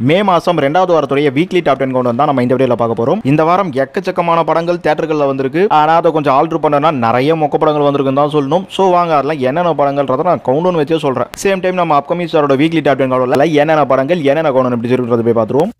மே மாசம் 2வது வாரத்துடைய weekly top 10 count தான் நம்ம இந்த வீடியோல பார்க்க போறோம். இந்த வாரம் எக்கச்சக்கமான படங்கள் தியேட்டர்கள்ல வந்திருக்கு. ஆனா அதை கொஞ்சம் ஆல்டர் பண்ணனா நிறைய மொக்க படங்கள் வந்திருக்குன்னு தான் சொல்லணும். சோ வாங்க அதெல்லாம் என்னென்ன படங்கள்ன்றத நான் கவுண்ட் வச்சே சொல்றேன். சேம் டைம் நம்ம அப்கமிங் ஸ்டாரோட வீக்லி டாப் 10 கவுண்ட்ல என்னென்ன படங்கள் என்னென்ன கவுண்ட் எப்படி இருக்குன்றத போய் பார்த்துருவோம்.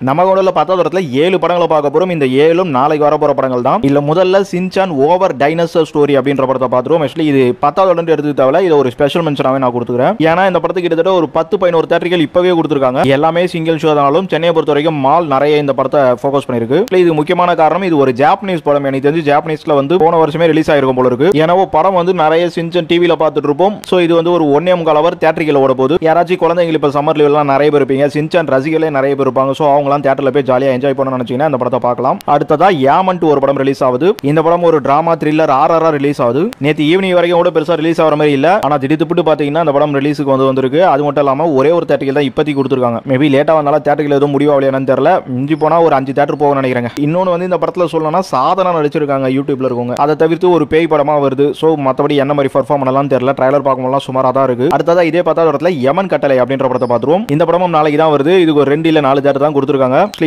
நம்ம கவுண்டர்ல 10வது வாரத்துல 7 படங்களை பார்க்க போறோம். இந்த 7ம் நாளைக்கு வர போற படங்கள் தான். இல்ல முதல்ல சின்சான் ஓவர் டைனோசர் ஸ்டோரி அப்படின்ற படத்தை பார்த்துருவோம். ஆக்சுவலி இது 10வது வாரம் எடுத்து தேவையில்ல, இது ஒரு ஸ்பெஷல் மென்ஷனாவே நான் கொடுத்துக்கிறேன். ஏன்னா இந்த படத்துக்கு கிட்டத்தட்ட ஒரு 10-11 தியேட்டர்கள் இப்பவே கொடுத்துருக்காங்க. எல்லாமே சிங்கிள் ஷோ தானாலும் சென்னையை பொறுத்த வரைக்கும் மால் நிறைய இந்த படத்தை ஃபோக்கஸ் பண்ணிருக்கு. இது முக்கியமான காரணம், இது ஒரு ஜாப்பனீஸ் படம். எனக்கு தெரிஞ்சு ஜாப்பனீஸ்ல வந்து போன வருஷமே ரிலீஸ் ஆயிருக்கும் போல இருக்கு. ஏன்னா படம் வந்து நிறைய சின்சான் டிவில பார்த்துட்டு இருப்போம். சோ இது வந்து ஒரு 1.25 ஹவர் தியேட்டர்கள் ஓட போகுது. யாராச்சும் குழந்தைங்க இப்ப சம்மர் லீவ் எல்லாம் நிறைய பேர் இருப்பீங்க, சின்சான் ரசிகர்களே நிறைய பேர் இருப்பாங்க. சோ அவங்க தியேட்டர்ல போய் ஜாலியா என்ஜாய் பண்ணணும்னு நினைச்சீங்கன்னா இந்த படத்தை பார்க்கலாம். அடுத்ததா யாமன் ஒரு படம் ரிலீஸ் ஆகுது. இந்த படம் ஒரு டிராமா த்ரில்லர் ஆர்ஆர் ரிலீஸ் ஆகுது. நேத்து ஈவினிங் வரைக்கும் கூட பெருசா ரிலீஸ் ஆகிற மாதிரி இல்ல. ஆனா திடீர்னு பாத்தீங்கன்னா இந்த படம் ரிலீஸுக்கு வந்திருக்கு. அது மட்டும் இல்லாம ஒரே ஒரு தியேட்டர் தான் இப்போதைக்கு கொடுத்துருக்காங்க. மேபி லேட்டா வந்தாலும் தியேட்டர்கள் எதுவும் முடிவாகலையானு தெரியல. மிஞ்சி போனா ஒரு 5 தியேட்டர் போக நினைக்கிறேன். இன்னொன்னு வந்து இந்த படத்துல சொல்லணும்னா சாதனா நடிச்சிருக்காங்க யூடியூப்ல இருக்கவங்க. அதை தவிர்த்து ஒரு பேய் படமா வருது. சோ மத்தபடி என்ன மாதிரி பெர்ஃபார்ம் பண்ணலாம் தெரியல. ட்ரைலர் பார்க்கும்போது சுமாரா தான் இருக்கு. அடுத்ததா இதே 10வது வாரத்துல யமன் கட்டளை அப்படின்ற படத்தை பார்த்துருவோம். இந்த படமும் நாளைக்கு தான் வருது. இதுக்கு ஒரு 2 இல்ல 4 தியேட்டர் தான் கொடுத்துருக்காங்க.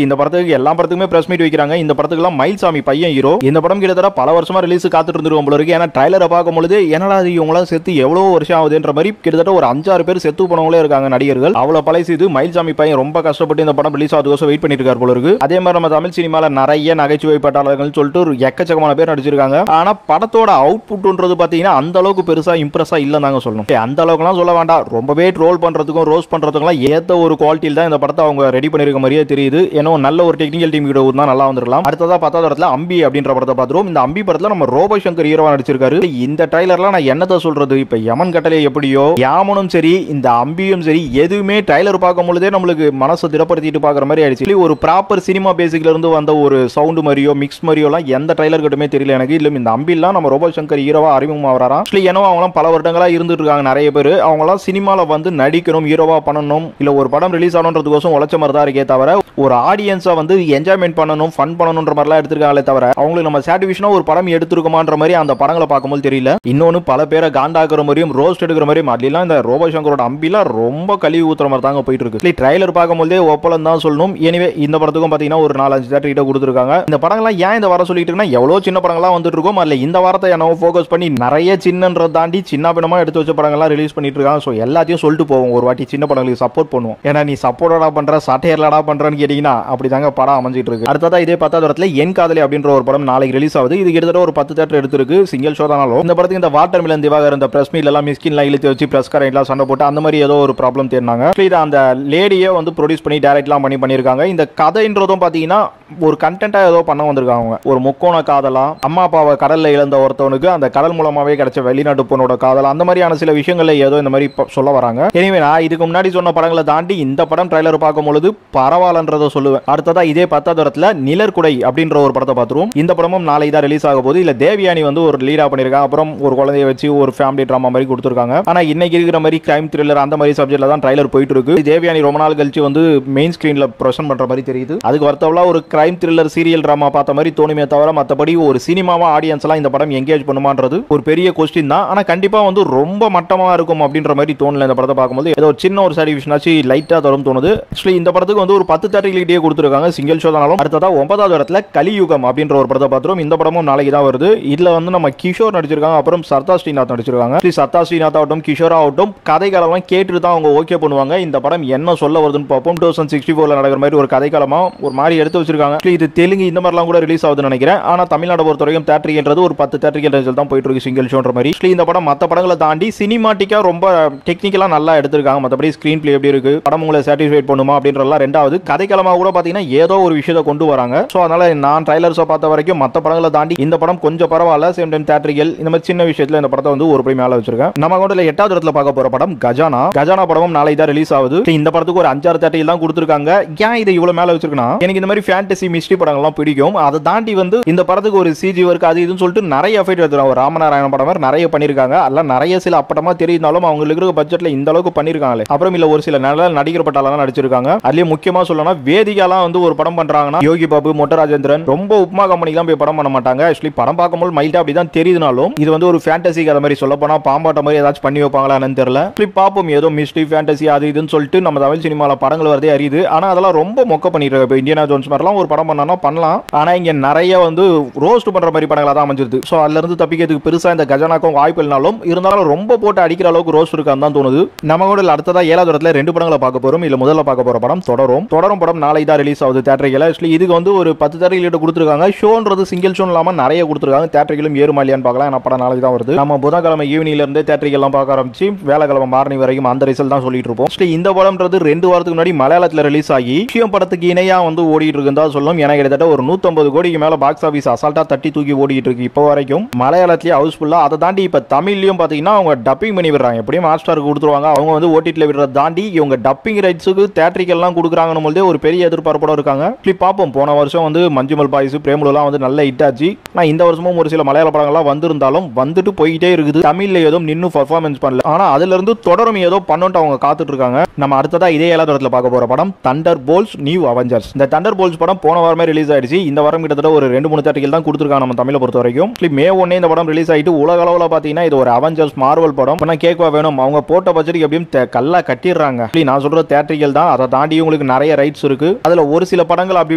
இந்த படத்துக்கு எல்லா படத்துக்குமே பிரஸ் மீட் வைக்கிறாங்க. இந்த படத்துக்குலாம் மயில்சாமி பையன் ஹீரோ. இந்த படம் கிட்டத்தட்ட பல வருஷமா ரிலீஸ் காத்துட்டு இருந்திருக்கும் போல இருக்கு. ஏன்னா ட்ரைலரை பார்க்கும்போது என்னடா இவங்களாம் செத்து எவ்வளவு வருஷம் ஆகுதுன்ற மாதிரி கிட்டத்தட்ட ஒரு 5-6 பேர் செத்து போனவங்களே இருக்காங்க நடிகர்கள். அவ்வளவு பழைய இது மயில்சாமி பையன் ரொம்ப கஷ்டப்பட்டு இந்த படம் ரிலீஸ் ஆகுதுக்கோசம் வெயிட் பண்ணிட்டு இருக்காரு போல இருக்கு. அதே மாதிரி நம்ம தமிழ் சினிமால நிறைய நகைச்சுவை பட்டாளர்கள் சொல்லிட்டு ஒரு எக்கச்சக்கமான பேர் நடிச்சிருக்காங்க. ஆனா படத்தோட அவுட்புட்ன்றது பாத்தீங்கன்னா அந்த அளவுக்கு பெருசா இம்ப்ரெஸ்ஸா இல்லைன்னு சொல்லணும். அந்த அளவுக்குலாம் சொல்ல வேண்டாம். ரொம்பவே ட்ரோல் பண்றதுக்கும் ரோஸ் பண்றதுக்கும் ஏத்த ஒரு குவாலிட்டியில் தான் இந்த படத்தை அவங்க ரெடி பண்ணிருக்க மாதிரியே தெரியுது. ஏன்னா நல்ல ஒரு டெக்னிக்கல் டீம் கிட்ட தான் நல்லா வந்துடலாம். அடுத்ததா 10வது வாரத்துல அம்பி அப்படின்ற படத்தை பார்த்துருவோம். இந்த அம்பி படத்துல நம்ம ரோபோ சங்கர் ஹீரோவா நடிச்சிருக்காரு. இந்த ட்ரைலர்ல நான் என்னத்த சொல்றது, இப்ப யமன் கட்டளை எப்படியோ யாமனும் சரி இந்த அம்பியும் சரி எதுவுமே ட்ரைலர் பார்க்கும் பொழுதே நம்மளுக்கு மனசை திடப்படுத்திட்டு பாக்குற மாதிரி ஆயிடுச்சு. ஒரு ப்ராப்பர் சினிமா பேசிக்ல இருந்து வந்த ஒரு சவுண்ட் மாதிரியோ மிக்ஸ் மாதிரியோ எல்லாம் எந்த ட்ரைலர் கிட்டமே தெரியல எனக்கு. இல்ல இந்த அம்பிலாம் நம்ம ரோபோ சங்கர் ஹீரோவா அறிமுகம் ஆகிறாராம். ஏன்னா அவங்க பல வருடங்களா இருந்துட்டு இருக்காங்க. நிறைய பேர் அவங்க சினிமால வந்து நடிக்கணும், ஹீரோவா பண்ணணும், இல்ல ஒரு படம் ரிலீஸ் ஆகணுன்றதுக்கோசம் உழைச்ச மாதிரி தான் இருக்கே தவிர ஒரு ஆடியன்ஸா வந்து என்ஜாய்மெண்ட் பண்ணணும், ஃபன் பண்ணணும்ன்ற மாதிரிலாம் எடுத்துருக்காங்களே தவிர அவங்களுக்கு நம்ம சாட்டிஸ்ஃபேக்ஷனா ஒரு படம் எடுத்துருக்கோமான்ற மாதிரி அந்த படங்களை பார்க்கும்போது தெரியல. இன்னொன்னு பல பேரை காண்டாக்குற மாதிரியும் ரோஸ்ட் எடுக்கிற மாதிரியும் அதெல்லாம் இந்த ரோபோ சங்கரோட அம்பில ரொம்ப கழிவு ஊத்துற மாதிரி தாங்க போயிட்டு இருக்கு. ட்ரைலர் பார்க்கும்போதே ஒப்பலம் தான் சொல்லணும். எனவே இந்த படத்துக்கும் பாத்தீங்கன்னா ஒரு 4-5 தியேட்டர் கிட்ட கொடுத்துருக்காங்க. இந்த படங்கள்லாம் ஏன் இந்த வர சொல்லிட்டு இருக்குன்னா எவ்வளவு சின்ன படங்கள்லாம் வந்துட்டு இருக்கும். அதுல இந்த வாரத்தை என்ன ஃபோக்கஸ் பண்ணி நிறைய சின்னன்றதை தாண்டி சின்ன படமா எடுத்து வச்ச படங்கள்லாம் ரிலீஸ் பண்ணிட்டு இருக்காங்க. ஸோ எல்லாத்தையும் சொல்லிட்டு போவோம். ஒரு வாட்டி சின்ன படங்களுக்கு சப்போர்ட் பண்ணுவோம். ஏன்னா நீ சப்போர்ட்டா பண்ற சட்டையர்லடா பண்றன்னு கேட்டீங்கன்னா அப்படிதாங்க படம் அமைஞ்சிட்டு இருக்கு. அடுத்ததா இதே 10வது வாரத்துல என் காதலி அப்படின்ற ஒரு படம் நாளைக்கு ரிலீஸ் ஆகுது. இது கிட்டத்தட்ட ஒரு 10 தியேட்டர் எடுத்திருக்கு. சிங்கிள் ஷோ தானாலும் இந்த படத்துக்கு இந்த வாட்டர் மிலன் திவாகர் இந்த பிரஸ் மீட்ல எல்லாம் மிஸ்கின்லாம் இழுத்து வச்சு பிரஸ்காரன் எல்லாம் சண்டை போட்டு அந்த மாதிரி ஏதோ ஒரு ப்ராப்ளம் தேடினாங்க. இதை அந்த லேடியே வந்து ப்ரொடியூஸ் பண்ணி டைரக்ட்லாம் பண்ணியிருக்காங்க. இந்த கதைன்றதும் பாத்தீங்கன்னா ஒரு கண்டென்ட்டா ஏதோ பண்ண வந்திருக்காங்க. ஒரு முக்கோண காதலா, அம்மா அப்பாவை கடல்ல இழந்த ஒருத்தவனுக்கு அந்த கடல் மூலமாவே கிடைச்ச வெளிநாட்டு பொண்ணோட காதல், அந்த மாதிரியான சில விஷயங்கள்ல ஏதோ இந்த மாதிரி சொல்ல வராங்க. எனவே நான் இதுக்கு முன்னாடி சொன்ன படங்களை தாண்டி இந்த படம் ட்ரைலர் பார்க்கும்போது பரவாயில்லன்றதை சொல்லுவேன். அடுத்ததா இதே 10வது வாரத்துல நிழற்குடை அப்படின்ற ஒரு படத்தை பார்த்துருவோம். இந்த படமும் நாளைக்கு தான் ரிலீஸ் ஆக போகுது. இல்ல தேவியானி வந்து ஒரு லீடா பண்ணிருக்காங்க. அப்புறம் ஒரு குழந்தைய வச்சு ஒரு ஃபேமிலி டிராமா மாதிரி கொடுத்துருக்காங்க. ஆனா இன்னைக்கு இருக்கிற மாதிரி கிரைம் த்ரில்லர் அந்த மாதிரி சப்ஜெக்ட்ல தான் ட்ரைலர் போயிட்டு இருக்கு. தேவியானி ரொம்ப நாள் கழிச்சு வந்து மெயின் ஸ்கிரீன்ல ப்ரெசென்ட் பண்ற மாதிரி தெரியுது. அதுக்கு வரத்தவளா ஒரு கிரைம் த்ரில்லர் சீரியல் டிராமா பார்த்த மாதிரி தோணுமே தவிர மற்றபடி ஒரு சினிமாவா ஆடியன்ஸ் எல்லாம் இந்த படம் எங்கேஜ் பண்ணுமான்றது ஒரு பெரிய கொஸ்டின் தான். ஆனா கண்டிப்பா வந்து ரொம்ப மட்டமா இருக்கும் அப்படின்ற மாதிரி தோணல. இந்த படத்தை பார்க்கும்போது ஏதோ சின்ன ஒரு சாட்டிஸ்ஃபேக்ஷன் ஆச்சு லைட்டா தரும் தோணுது. ஆக்சுவலி இந்த படத்துக்கு வந்து ஒரு 10 தியேட்டர்கிட்டே கொடுத்துருக்காங்க சிங்கிள் ஷோ தானாலும். அடுத்ததா 9வது வாரத்துல கலியுகம் அப்படின்ற ஒரு படத்தை பார்த்துரும். இந்த படமும் நாளைக்கு தான் வருது. இதுல வந்து நம்ம கிஷோர் நடிச்சிருக்காங்க. அப்புறம் சர்தா ஸ்ரீநாத் நடிச்சிருக்காங்க. சர்தா ஸ்ரீநாத் ஆகட்டும் கிஷோர் ஆகட்டும் கதைகளெல்லாம் கேட்டுட்டு தான் அவங்க ஓகே பண்ணுவாங்க. இந்த படம் என்ன சொல்ல வருதுன்னு பார்ப்போம். 2064 நடக்கிற மாதிரி ஒரு கதைக்காலமா ஒரு மாதிரி எடுத்து வச்சிருக்காங்க. இது தெலுங்கு இந்த மாதிரிலாம் கூட ரிலீஸ் ஆகுதுன்னு நினைக்கிறேன். ஆனா தமிழ்நாடு பொறுத்த வரைக்கும் தியேட்டர்ன்றது ஒரு 10 தியேட்டர்கள் தான் போயிட்டு இருக்கு சிங்கிள் ஷோன்ற மாதிரி. இந்த படம் மற்ற படங்களை தாண்டி சினிமாட்டிக்கா ரொம்ப டெக்னிக்கலா நல்லா எடுத்திருக்காங்க. மற்றபடி ஸ்கிரீன் பிளே எப்படி இருக்கு, படம் உங்களை சாட்டிஸ்ஃபைட் பண்ணுமா அப்படின்றலாம். ரெண்டாவது கதைக்களமா கூட பாத்தீங்கன்னா ஏதோ ஒரு விஷயத்தை கொண்டு வராங்க. சோ அதனால நான் ட்ரைலர்ஸை பார்த்த வரைக்கும் மற்ற படங்களை தாண்டி இந்த படம் கொஞ்சம் பரவாயில்ல. சேம் டைம் தியேட்டர்கள் இந்த மாதிரி சின்ன விஷயத்துல இந்த படத்தை வந்து ஒரு படி மேல வச்சிருக்கேன். நம்ம கூட 8வது இடத்துல பார்க்க போற படம் கஜானா. கஜானா படமும் நாளைக்கு தான் ரிலீஸ் ஆகுது. இந்த படத்துக்கு ஒரு 5-6 தியேட்டர்கள் தான் கொடுத்துருக்காங்க. ஏன் இதை இவ்வளவு மேல வச்சிருக்கனா, எனக்கு இந்த மாதிரி ஃபேண்டசி மிஸ்ட்ரி படங்கள்லாம் பிடிக்கும். அதை தாண்டி வந்து இந்த படத்துக்கு ஒரு சிஜி ஒர்க் அது இதுன்னு சொல்லிட்டு நிறைய எஃபெக்ட் எடுத்துறாங்க. ராமநாராயண படம் நிறைய பண்ணிருக்காங்க. அதெல்லாம் நிறைய சில அப்பட்டமா தெரியுதாலும் அவங்களுக்கு இருக்கிற பட்ஜெட்ல இந்த அளவுக்கு பண்ணிருக்காங்களே. அப்புறம் இல்ல ஒரு சில நல்ல நடிகர் பட்டாளெல்லாம் நடிச்சிருக்காங்க. அதுலயே முக்கியமா சொல்லணும்னா வேதிகாலாம் வந்து ஒரு படம் பண்றாங்கன்னா யோகி பாபு, மொட்ட ராஜேந்திரன் ரொம்ப உப்மா கம்பெனிலாம் போய் படம் பண்ண மாட்டாங்க. ஆக்சுவலி படம் பார்க்கும்போது மைல்டா அப்படிதான் தெரியுதுனாலும் இது வந்து ஒரு ஃபேண்டசி கதை மாதிரி சொல்ல போனா பாம்பாட்ட மாதிரி ஏதாச்சும் பண்ணி வைப்பாங்களான்னு தெரியல. பாப்போம், ஏதோ மிஸ்ட்ரி ஃபேண்டசி அது இதுன்னு சொல்லிட்டு நம்ம தமிழ் சினிமால படங்கள் வரதே அறியுது. ஆனா அதெல்லாம் ரொம்ப மொக்க பண்ணிட்டு இப்போ இந்தியானா ஜோன்ஸ் மாதிரிலாம் ஒரு படம் பண்ணா பண்ணலாம். ஆனா இங்க நிறைய வந்து ரோஸ்ட் பண்ற மாதிரி படங்களா தான் அமைஞ்சிருது. சோ அதுல இருந்து தப்பிக்கிறதுக்கு பெருசா இந்த கஜானாக்கும் வாய்ப்பு இல்லைனாலும் இருந்தாலும் ரொம்ப போட்டு அடிக்கிற அளவுக்கு ரோஸ்ட் இருக்கான்னு தான் தோணுது. நம்ம கூட அடுத்ததா 7வது இடத்துல 2 படங்களை பார்க்க போறோம். இல்ல முதல்ல பார்க்க போற படம் தொடரும் படம் நாளை தான் ரிலீஸ் ஆகுது தியேட்டர்ல. ஆக்சுவலி இதுக்கு வந்து ஒரு 10 தியேட்டர்ல கொடுத்துருக்காங்க. ஷோன்றது சிங்கிள் ஷோ இல்லாம நிறைய கொடுத்துருக்காங்க. தியேட்டர்களும் ஏறுமா இல்லையான்னு பார்க்கலாம். ஏன்னா படம் நாளைக்கு தான் வருது. நம்ம புதன்கிழமை ஈவினிங்ல இருந்து தியேட்டர்கள் எல்லாம் பார்க்க ஆரம்பிச்சு வேலைக்கிழமை மார்னிங் வரைக்கும் அந்த ரிசல்ட் தான் சொல்லிட்டு இருப்போம். இந்த படம்ன்றது 2 வாரத்துக்கு முன்னாடி மலையாளத்தில் ரிலீஸ் ஆகி விஷயம் படத்துக்கு இணையா வந்து ஓடிட்டு இருக்குன்னு சொல்லும். ஏன்னா கிட்டத்தட்ட ஒரு 150 கோடிக்கு மேல பாக்ஸ் ஆபீஸ் அசால்ட்டா தட்டி தூக்கி ஓடிட்டு இருக்கு இப்போ வரைக்கும். மலையாளத்திலேயே ஹவுஸ்ஃபுல்லா. அதை தாண்டி இப்ப தமிழ்லயும் பாத்தீங்கன்னா அவங்க டப்பிங் பண்ணி விடுறாங்க. எப்படியும் ஹாட் ஸ்டாருக்கு கொடுத்துருவாங்க. அவங்க வந்து ஓடிடில விடுறத தாண்டி இவங்க டப்பிங் ரைட்ஸுக்கு தியேட்டருக்கு எல்லாம் கொடுக்குறாங்கன்னு போதே ஒரு பெரிய எதிர்பார்ப்போட இருக்காங்க. பார்ப்போம். போன வருஷம் வந்து மஞ்சுமல் பாய்ஸ், பிரேமலுலாம் வந்து நல்ல ஹிட் ஆச்சு. நான் இந்த வருஷமும் ஒரு சில மலையாள படங்கள்லாம் வந்திருந்தாலும் வந்துட்டு போயிட்டே இருக்குது. தமிழ்ல ஏதோ இன்னும் பர்ஃபார்மன்ஸ் பண்ணல. ஆனா அதுல இருந்து தொடரும் ஏதோ பண்ணோன்ட்டு அவங்க காத்துட்டு இருக்காங்க. நம்ம அடுத்ததா இதே 7வது இடத்துல பார்க்க போற படம் தண்டர் போல்ட்ஸ் நியூ அவெஞ்சர்ஸ். இந்த தண்டர் போல்ட்ஸ் படம் போன வாரமே ரிலீஸ் ஆயிடுச்சு. இந்த வாரம் கிட்டத்தட்ட ஒரு 2-3 தேட்டர்கள் தான் கொடுத்துருக்காங்க நம்ம தமிழை பொறுத்த வரைக்கும். மே 1 இந்த படம் ரிலீஸ் ஆயிட்டு உலக அளவுல பாத்தீங்கன்னா இது ஒரு அவெஞ்சர்ஸ் மார்வல் படம். இப்ப கேட்கவா வேணும், அவங்க போட்ட பட்ஜெட்டுக்கு எப்படியும் கல்லா கட்டிடுறாங்க. நான் சொல்ற தேட்டர்கள் தான். அதை தாண்டி உங்களுக்கு நிறைய ரைட்ஸ் இருக்கு. அதுல ஒரு சில படங்கள் அப்படி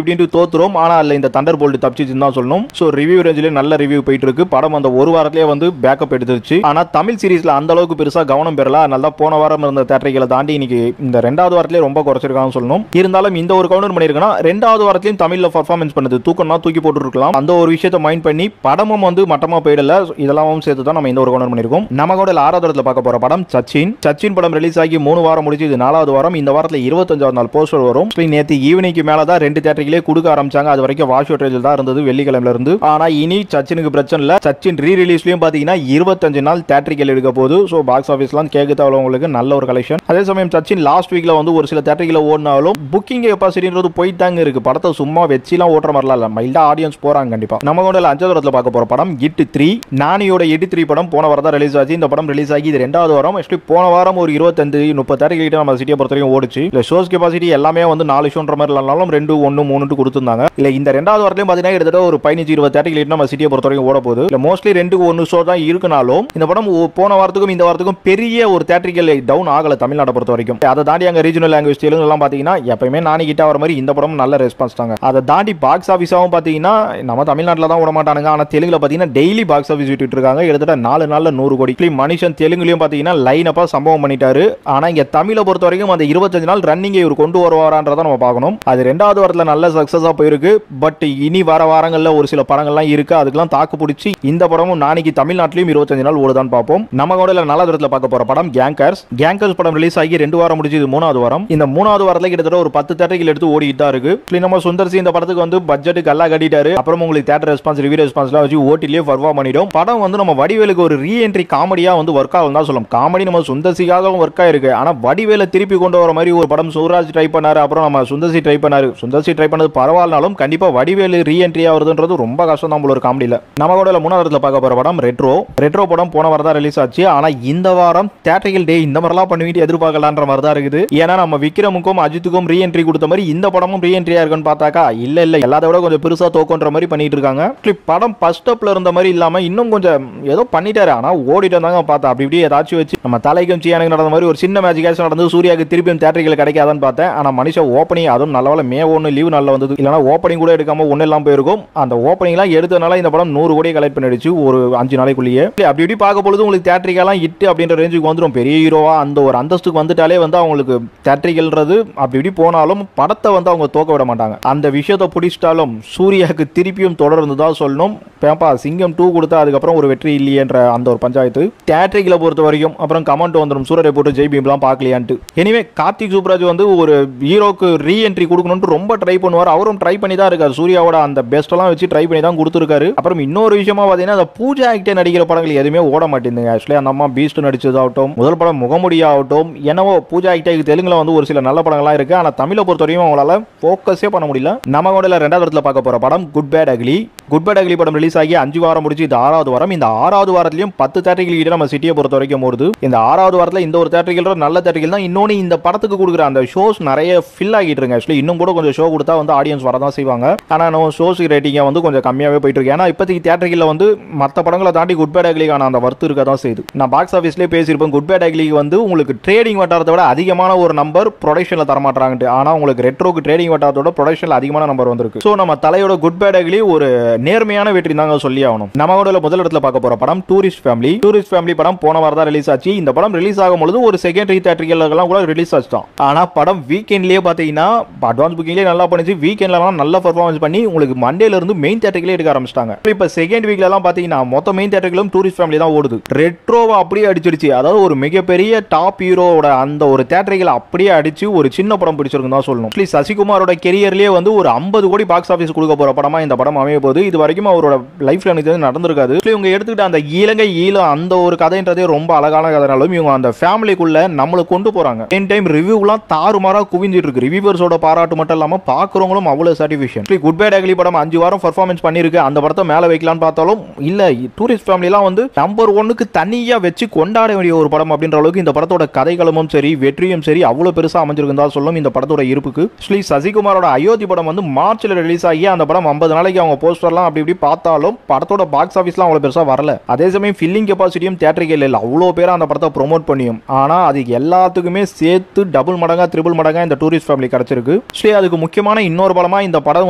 இப்படின்னு தோத்துரும். ஆனா அதுல இந்த தண்டர் போல்ட் தப்பிச்சுன்னு தான் சொல்லணும். சோ ரிவ்யூ ரேஞ்சிலே நல்ல ரிவ்யூ போயிட்டு இருக்கு. படம் அந்த ஒரு வாரத்திலேயே வந்து பேக்கப் எடுத்துருச்சு. ஆனா தமிழ் சீரிஸ்ல அந்த அளவுக்கு பெருசா கவனம் பெறல. அதனால போன வாரம் இருந்த தேட்டர்களை தாண்டி இன்னைக்கு இந்த 2வது வாரத்திலே ரொம்ப குறைச்சிருக்காங்க சொல்லணும். இருந்தாலும் இந்த ஒரு கவுண்டர் பண்ணிருக்கனா 2வது வாரத்திலும் தமிழ்ல பர்ஃபார்மன்ஸ் பண்ணுது. தூக்கம்னா தூக்கி போட்டு இருக்கலாம். அந்த ஒரு விஷயத்தை மைண்ட் பண்ணி படமும் வந்து மட்டமா போயிடல. இதெல்லாம் சேர்த்து தான் நம்ம இந்த ஒரு கவுண்டர் பண்ணிருக்கோம். நம்ம கூட 6வது இடத்துல பார்க்க போற படம் சச்சின் படம் ரிலீஸ் ஆகி 3 வாரம் முடிஞ்சு. இது 4வது வாரம். இந்த வாரத்துல 25வது நாள் போஸ்டர் வரும். நேத்து ஈவினிங்க்கு மேல தான் 2 தேட்டர்களே கொடுக்க ஆரம்பிச்சாங்க. அது வரைக்கும் வாஷ் அவுட் ரேஞ்சில் தான் இருந்தது வெள்ளிக்கிழமையில இருந்து. ஆனா இனி சச்சினுக்கு பிரச்சனை இல்ல. சச்சின் ரீ ரிலீஸ்லயும் பாத்தீங்கன்னா 25 நாள் தேட்டர்கள் எடுக்க போகுது. சோ பாக்ஸ் ஆபீஸ்லாம் கேட்க தேவையுள்ளவங்களுக்கு நல்ல ஒரு கலெக்ஷன். அதே சமயம் சச்சின் லாஸ்ட் வீக்ல வந்து ஒரு சில தேட்டர்களை ஓடினாலும் புக்கிங் கெபாசிட்டின்றது போயிட்டு தாங்க இருக்கு. படத்தை சும்மா வச்சுலாம் ஓட்டுற மாதிரிலாம் இல்ல. மைல்டா ஆடியன்ஸ் போறாங்க கண்டிப்பா. நம்ம கூட 5வது இடத்துல பார்க்க போற படம் இட் 3. நானியோட இட் 3 படம் போன வாரம் தான் ரிலீஸ் ஆச்சு. இந்த படம் ரிலீஸ் ஆகி இது 2வது வாரம். ஆக்சுவலி போன வாரம் ஒரு 25-30 தேட்டர்கள் நம்ம சிட்டியை பொறுத்தவரைக்கும் ஓடிச்சு. இல்ல ஷோஸ் கெபாசிட்டி எல்லாமே வந்து 4 ஷோன்ற மாதிரி இல்லனாலும் 2, 1, 3 கொடுத்திருந்தாங்க. இல்ல இந்த 2வது வாரத்திலயும் பாத்தீங்கன்னா கிட்டத்தட்ட ஒரு 15-20 தேட்டர்கள் நம்ம சிட்டியை பொறுத்தவரைக்கும் ஓட போகுது. இல்ல மோஸ்ட்லி 2-1 ஷோ தான் இருக்குனாலும் இந்த படம் போன வாரத்துக்கும் இந்த வாரத்துக்கும் பெரிய ஒரு தேட்டர்கள் டவுன் ஆகல தமிழ்நாட்டை பொறுத்த வரைக்கும். அதை தாண்டி அங்க ரீஜனல் லாங்குவேஜ் தெலுங்கு எல்லாம் பாத்தீங்கன்னா எப்பயுமே நானி கிட்ட வர மாதிரி இந்த படம் நல்ல ரெஸ்பான்ஸ் தாங்க. அதை தாண்டி பாக்ஸ் ஆபீஸாவும் பாத்தீங்கன்னா நம்ம தமிழ்நாட்டில் தான் விட மாட்டானுங்க. ஆனா தெலுங்குல பாத்தீங்கன்னா டெய்லி பாக்ஸ் ஆபீஸ் விட்டுட்டு இருக்காங்க. கிட்டத்தட்ட 4 நாள்ல 100 கோடி. மனுஷன் தெலுங்குலயும் பாத்தீங்கன்னா லைன் அப்பா சம்பவம் பண்ணிட்டாரு. ஆனா இங்க தமிழை பொறுத்த வரைக்கும் அந்த 25 நாள் ரன்னிங் இவர் கொண்டு வருவாரான்றதை நம்ம பார்க்கணும். அது 2வது வாரத்துல நல்ல சக்சஸா போயிருக்கு. பட் இனி வர வாரங்கள்ல ஒரு சில படங்கள்லாம் இருக்கு. அதுக்கெல்லாம் தாக்கு பிடிச்சி இந்த படமும் நாளைக்கு தமிழ்நாட்டிலும் 25 நாள் ஓடுதான் பார்ப்போம். நம்ம கூட 4வது இடத்துல பார்க்க போற படம் கேங்கர்ஸ் படம் ரிலீஸ் ஆகி 2 வாரம் முடிஞ்சு. இது 3வது வாரம். இந்த 3வது வாரத்துல கிட்டத்தட்ட ஒரு 10 தேட்டர்கள் எடுத்து ஓடிட்டு தான் இருக்கு. நம்ம சுந்தர் சி இந்த படத்துக்கு வந்து பட்ஜெட் கல்லா கட்டிட்டாரு. அப்புறம் உங்களுக்கு தேட்டர் ரெஸ்பான்ஸ், ரிவ்யூ ரெஸ்பான்ஸ்லாம் வச்சு ஓட்டிலே பர்ஃபார்ம் பண்ணிடும். படம் வந்து நம்ம வடிவேலுக்கு ஒரு ரீஎன்ட்ரி காமெடியா வந்து ஒர்க் ஆகும் தான் சொல்லலாம். காமெடி நம்ம சுந்தர்சிக்காகவும் ஒர்க் ஆயிருக்கு. ஆனா வடிவேல திருப்பி கொண்டு வர மாதிரி ஒரு படம் சூராஜ் ட்ரை பண்ணாரு. அப்புறம் நம்ம சுந்தர்சி ட்ரை பண்ணாரு. சுந்தர்சி ட்ரை பண்ணது பரவாயில்லைனாலும் கண்டிப்பா வடிவேலு ரீஎன்ட்ரியா வருதுன்றது ரொம்ப கஷ்டம் தான் ஒரு காமெடியில. நம்ம கூட 3வது இடத்துல பார்க்க போற படம் ரெட்ரோ படம் போன வாரம் தான் ரிலீஸ் ஆச்சு. ஆனா இந்த வாரம் தேட்டர்கள் டே இந்த மாதிரிலாம் பண்ணிட்டு எதிர்பார்க்கலான்ற மாதிரி தான் இருக்குது. ஏன்னா நம்ம விக்ரமுக்கும் அஜித்துக்கும் ரீஎன்ட்ரி கொடுத்த மாதிரி இந்த படமும் ரீஎன்ட்ரியா இருக்குன்னு பார்த்தாக்கா இல்ல எல்லாத்த விட கொஞ்சம் பெருசா தோக்கன்ற மாதிரி பண்ணிட்டு இருக்காங்க. படம் ஃபர்ஸ்ட் அப்ல இருந்த மாதிரி இல்லாம இன்னும் கொஞ்சம் ஏதோ பண்ணிட்டாரு. ஆனா ஓடிட்டு வந்தாங்க பார்த்தா அப்படி இப்படி ஏதாச்சும் வச்சு நம்ம தலைக்கும் சீனுக்கு நடந்த மாதிரி ஒரு சின்ன மேஜிக் நடந்து சூர்யாவுக்கு திருப்பியும் தேட்டர்கள் கிடைக்காதான்னு பார்த்தேன். ஆனா மனுஷன் ஓப்பனிங் அதுவும் நல்ல மே 1 லீவ் நல்ல வந்தது. இல்லைன்னா ஓப்பனிங் கூட எடுக்காம ஒன்னு எல்லாம் போயிருக்கும். அந்த ஓப்பனிங் எல்லாம் எடுத்தனால இந்த படம் 100 கோடி கலெக்ட் பண்ணிடுச்சு ஒரு 5 நாளைக்குள்ளேயே. அப்படி இப்படி பார்க்க பொழுது உங்களுக்கு தேட்டரிக்கெல்லாம் இட்டு அப்படின்ற ரேஞ்சுக்கு வந்துடும். பெரிய ஹீரோவா அந்த ஒரு அந்தஸ்துக்கு வந்துட்டாலே வந்து அவங்களுக்கு தேட்டரிகள்ன்றது அப்படி இப்படி போனாலும் படத்தை வந்து அவங்க தோக்க விட மாட்டாங்க. அந்த விஷயத்தை பிடிச்சிட்டாலும் சூர்யாவுக்கு திருப்பியும் தொடர்ந்து தான் சொல்லணும். பேப்பா சிங்கம் 2 கொடுத்தா அதுக்கப்புறம் ஒரு வெற்றி இல்லையன்ற அந்த ஒரு பஞ்சாயத்து தேட்டரிகளை பொறுத்த வரைக்கும். அப்புறம் கமெண்ட் வந்துடும் சூரரை போட்டு ஜெய் பீம்லாம் பார்க்கலையான்ட்டு. எனிவே கார்த்திக் சுப்ராஜ் வந்து ஒரு ஹீரோக்கு ரீஎன்ட்ரி கொடுக்கணும்னு ரொம்ப ட்ரை பண்ணுவார். அவரும் ட்ரை பண்ணி தான் இருக்காரு. சூர்யாவோட அந்த பெஸ்ட் எல்லாம் வச்சு ட்ரை பண்ணி தான் கொடுத்துருக்காரு. அப்புறம் இன்னொரு விஷயமா பாத்தீங்கன்னா அந்த பூஜா ஆக்டே நடிக்கிற படங்கள் எதுவுமே ஓட மாட்டேங்குது. ஆக்சுவலி அந்த அம்மா பீஸ்ட் நடிச்சதாகட்டும், முதல் படம் முகமுடியாகட்டும், என்னவோ பூஜா ஆக்டேக்கு தெலுங்குல வந்து ஒரு சில நல்ல படங்கள்லாம் இருக்கு. ஆனா தமிழை பொறுத்த வரைக்கும் அவங்களால போக்கஸே பண்ண முடியல. நம்ம கூட 2வது இடத்துல பார்க்க போற படம் good bad ugly. Good bye டக்லி படம் ரிலீஸ் ஆகி 5 வாரம் முடிச்சு இது 6வது வாரம். இந்த 6வது வாரத்திலயும் 10 தியேட்டர்கள் கிட்ட நம்ம சிட்டியை பொறுத்த வரைக்கும் ஓடுது. இந்த 6வது வாரத்துல இந்த ஒரு தியேட்டர்கள் நல்ல தியேட்டர்கள் தான். இன்னொன்னு இந்த படத்துக்கு கொடுக்குற அந்த ஷோஸ் நிறைய ஃபில் ஆகிட்டு இருக்கு. ஆக்சுவலி இன்னும் கூட கொஞ்சம் ஷோ கொடுத்தா வந்து ஆடியன்ஸ் வரதான் செய்வாங்க. ஆனா நம்ம ஷோஸ் ரேட்டிங்க வந்து கொஞ்சம் கம்மியாவே போயிட்டு இருக்கு. ஏன்னா இப்போதைக்கு தியேட்டர்கள் வந்து மற்ற படங்களை தாண்டி குட் பை டக்லிக்கான அந்த வர்த்து இருக்க தான் செய்யுது. நான் பாக்ஸ் ஆஃபீஸ்லேயே பேசியிருப்பேன், குட் பை டக்லிக்கு வந்து உங்களுக்கு ட்ரேடிங் வட்டாரத்தை விட அதிகமான ஒரு நம்பர் ப்ரொடக்ஷன்ல தரமாட்டாங்க. ஆனா உங்களுக்கு ரெட்ரோக்கு ட்ரேடிங் வட்டாரத்தோட ப்ரொடக்ஷன்ல அதிகமான நம்பர் வந்திருக்கு. ஸோ நம்ம தலையோட குட் பை டக்லி ஒரு நேர்மையான வெற்றி தாங்க சொல்லி ஆகணும். நம்ம முதல் இடத்துல பார்க்க போற படம் டூரிஸ்ட் ஃபேமிலி. டூரிஸ்ட் ஃபேமிலி படம் போன வாரம் தான் ரிலீஸ் ஆச்சு. இந்த படம் ரிலீஸ் ஆகும்போது ஒரு செகண்டரி தியேட்டர்கள் கூட ரிலீஸ் ஆச்சு. ஆனா படம் வீக்கெண்ட்லயே பாத்தீங்கன்னா அட்வான்ஸ் புக்கிங்லேயே நல்லா பண்ணிச்சு. வீக்கெண்ட்லாம் நல்ல பெர்ஃபார்மன்ஸ் பண்ணி உங்களுக்கு மண்டேல இருந்து மெயின் தியேட்டர்களே எடுக்க ஆரம்பிச்சிட்டாங்க. இப்போ செகண்ட் வீக்ல எல்லாம் பாத்தீங்கன்னா மொத்த மெயின் தியேட்டர்களும் டூரிஸ்ட் ஃபேமிலி தான் ஓடுது. ரெட்ரோவை அப்படியே அடிச்சிருச்சு. அதாவது ஒரு மிகப்பெரிய டாப் ஹீரோட அந்த ஒரு தியேட்டர்களை அப்படியே அடிச்சு ஒரு சின்ன படம் பிடிச்சிருக்கு தான் சொல்லணும். சசிகுமாரோட கெரியர்லயே வந்து ஒரு 50 கோடி பாக்ஸ் ஆஃபீஸ் கொடுக்க போற படமா இந்த படம் அமைய போது. இது வரைக்கும் அவரோட லைஃப்ல எனக்கு நடந்திருக்காது. இவங்க எடுத்துக்கிட்ட அந்த இலங்கை ஈழம் அந்த ஒரு கதைன்றதே ரொம்ப அழகான கதைனாலும் இவங்க அந்த ஃபேமிலிக்குள்ள நம்மளை கொண்டு போறாங்க. சேம் டைம் ரிவ்யூலாம் தாறுமாறா குவிஞ்சிட்டு இருக்கு. ரிவ்யூவர்ஸோட பாராட்டு மட்டும் இல்லாம பாக்குறவங்களும் அவ்வளவு சாட்டிஸ்ஃபேக்ஷன். குட் பை டக்லி படம் 5 வாரம் பெர்ஃபார்மன்ஸ் பண்ணிருக்கு. அந்த படத்தை மேல வைக்கலாம்னு பார்த்தாலும் இல்ல, டூரிஸ்ட் ஃபேமிலிலாம் வந்து நம்பர் 1க்கு தனியா வச்சு கொண்டாட வேண்டிய ஒரு படம் அப்படின்ற அளவுக்கு இந்த படத்தோட கதைகளமும் சரி வெற்றியும் சரி அவ்வளவு பெருசா அமைஞ்சிருக்கு தான் சொல்லும் இந்த படத்தோட இருப்புக்கு. சசிகுமாரோட அயோத்தி படம் வந்து மார்ச்ல ரிலீஸ் ஆகி அந்த படம் 50 நாளைக்கு அவங்க போஸ்டர்லாம் அப்படி இப்படி பார்த்தாலும் படத்தோட பாக்ஸ் ஆஃபீஸ்லாம் அவ்வளவு பெருசா வரல. அதே சமயம் ஃபில்லிங் கெபாசிட்டியும் தியேட்டர்கள் இல்லை. அவ்வளோ பேர் அந்த படத்தை ப்ரொமோட் பண்ணியும் ஆனா அது எல்லாத்துக்குமே சேர்த்து டபுள் மடங்கா ட்ரிபிள் மடங்கா இந்த டூரிஸ்ட் ஃபேமிலி கிடைச்சிருக்கு. அதுக்கு முக்கியமான இன்னொரு படமா இந்த படம்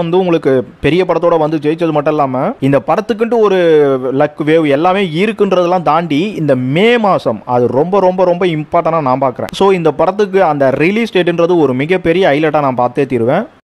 வந்து உங்களுக்கு பெரிய படத்தோட வந்து ஜெயிச்சது மட்டும் இல்லாம இந்த படத்துக்குன்ட்டு ஒரு லக் வேவ் எல்லாமே இருக்குன்றதெல்லாம் தாண்டி இந்த மே மாசம் அது ரொம்ப ரொம்ப ரொம்ப இம்பார்ட்டன்டா நான் பார்க்கிறேன். ஸோ இந்த படத்துக்கு அந்த ரிலீஸ் டேட்ன்றது ஒரு மிகப்பெரிய ஹைலைட்டா நான் பார்த்தே தீருவேன்.